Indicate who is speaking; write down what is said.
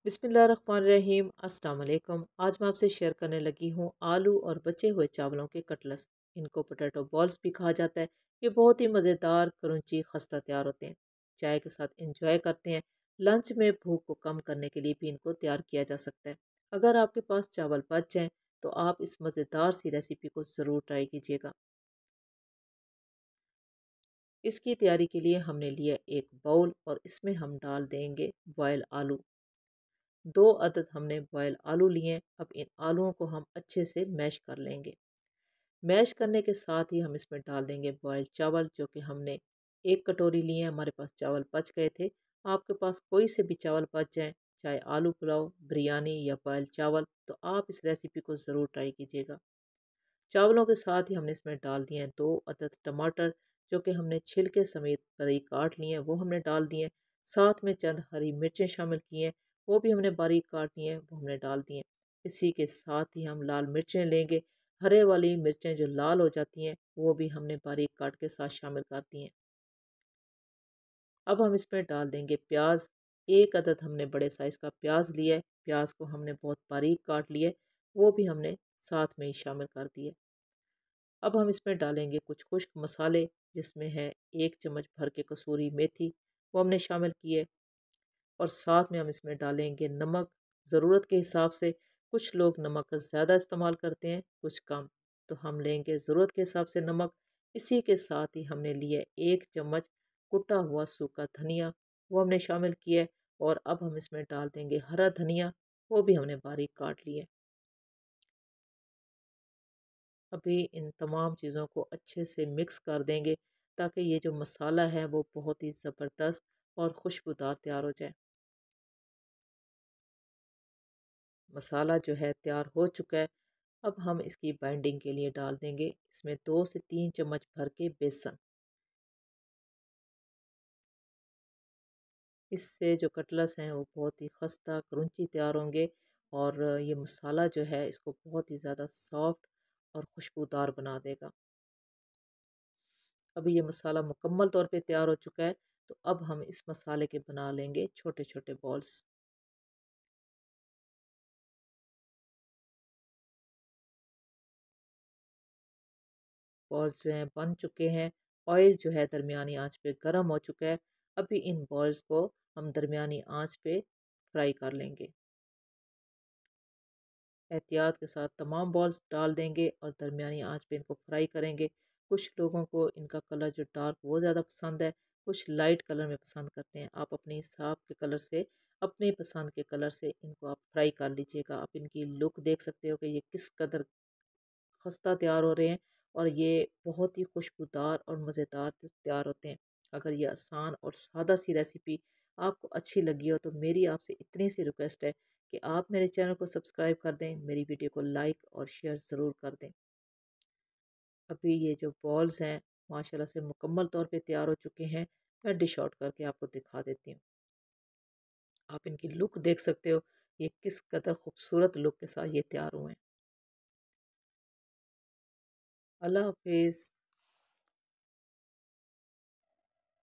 Speaker 1: बिस्मिल्लाहिर्रहमानिर्रहीम। अस्सलाम वालेकुम। आज मैं आपसे शेयर करने लगी हूँ आलू और बचे हुए चावलों के कटलेट्स। इनको पोटैटो बॉल्स भी कहा जाता है। ये बहुत ही मज़ेदार क्रंची खस्ता तैयार होते हैं। चाय के साथ इंजॉय करते हैं। लंच में भूख को कम करने के लिए भी इनको तैयार किया जा सकता है। अगर आपके पास चावल बच जाएँ तो आप इस मज़ेदार सी रेसिपी को ज़रूर ट्राई कीजिएगा। इसकी तैयारी के लिए हमने लिया एक बाउल और इसमें हम डाल देंगे बॉयल आलू। 2 अदद हमने बॉयल आलू लिए। अब इन आलूओं को हम अच्छे से मैश कर लेंगे। मैश करने के साथ ही हम इसमें डाल देंगे बॉयल चावल, जो कि हमने 1 कटोरी लिए हैं। हमारे पास चावल बच गए थे। आपके पास कोई से भी चावल बच जाएँ, चाहे आलू पुलाव, बिरयानी या बॉयल चावल, तो आप इस रेसिपी को ज़रूर ट्राई कीजिएगा। चावलों के साथ ही हमने इसमें डाल दिए हैं 2 अदद टमाटर, जो कि हमने छिलके समेत बारीक काट लिए हैं, वो हमने डाल दिए हैं। साथ में चंद हरी मिर्चें शामिल की हैं, वो भी हमने बारीक काट ली हैं, वो हमने डाल दिए हैं। इसी के साथ ही हम लाल मिर्चें लेंगे। हरे वाली मिर्चें जो लाल हो जाती हैं, वो भी हमने बारीक काट के साथ शामिल कर दी हैं। अब हम इसमें डाल देंगे प्याज। 1 अदद हमने बड़े साइज़ का प्याज लिया है। प्याज को हमने बहुत बारीक काट लिया है, वो भी हमने साथ में ही शामिल कर दिए। अब हम इसमें डालेंगे कुछ खुश्क मसाले, जिसमें है 1 चम्मच भर के कसूरी मेथी, वो हमने शामिल की है। और साथ में हम इसमें डालेंगे नमक, ज़रूरत के हिसाब से। कुछ लोग नमक का ज़्यादा इस्तेमाल करते हैं, कुछ कम, तो हम लेंगे ज़रूरत के हिसाब से नमक। इसी के साथ ही हमने लिया 1 चम्मच कुटा हुआ सूखा धनिया, वो हमने शामिल किया है। और अब हम इसमें डाल देंगे हरा धनिया, वो भी हमने बारीक काट लिया है। अभी इन तमाम चीज़ों को अच्छे से मिक्स कर देंगे, ताकि ये जो मसाला है वो बहुत ही ज़बरदस्त और खुशबूदार तैयार हो जाए। मसाला जो है तैयार हो चुका है। अब हम इसकी बाइंडिंग के लिए डाल देंगे इसमें 2 से 3 चम्मच भर के बेसन। इससे जो कटलेट्स हैं वो बहुत ही खस्ता क्रंची तैयार होंगे। और ये मसाला जो है इसको बहुत ही ज़्यादा सॉफ्ट और खुशबूदार बना देगा। अभी ये मसाला मुकम्मल तौर पे तैयार हो चुका है। तो अब हम इस मसाले के बना लेंगे छोटे छोटे बॉल्स। बॉल्स जो हैं बन चुके हैं। ऑयल जो है दरमियानी आंच पे गर्म हो चुका है। अभी इन बॉल्स को हम दरमियानी आंच पे फ्राई कर लेंगे। एहतियात के साथ तमाम बॉल्स डाल देंगे और दरमियानी आंच पे इनको फ्राई करेंगे। कुछ लोगों को इनका कलर जो डार्क वो ज़्यादा पसंद है, कुछ लाइट कलर में पसंद करते हैं। आप अपने हिसाब के कलर से, अपनी पसंद के कलर से इनको आप फ्राई कर लीजिएगा। आप इनकी लुक देख सकते हो कि ये किस कदर खस्ता तैयार हो रहे हैं। और ये बहुत ही खुशबूदार और मज़ेदार तैयार होते हैं। अगर ये आसान और सादा सी रेसिपी आपको अच्छी लगी हो, तो मेरी आपसे इतनी सी रिक्वेस्ट है कि आप मेरे चैनल को सब्सक्राइब कर दें, मेरी वीडियो को लाइक और शेयर ज़रूर कर दें। अभी ये जो बॉल्स हैं माशाल्लाह से मुकम्मल तौर पे तैयार हो चुके हैं। मैं डिश आउट करके आपको दिखा देती हूँ। आप इनकी लुक देख सकते हो, ये किस कदर खूबसूरत लुक के साथ ये तैयार हुए हैं। अल्लाह हाफिज़।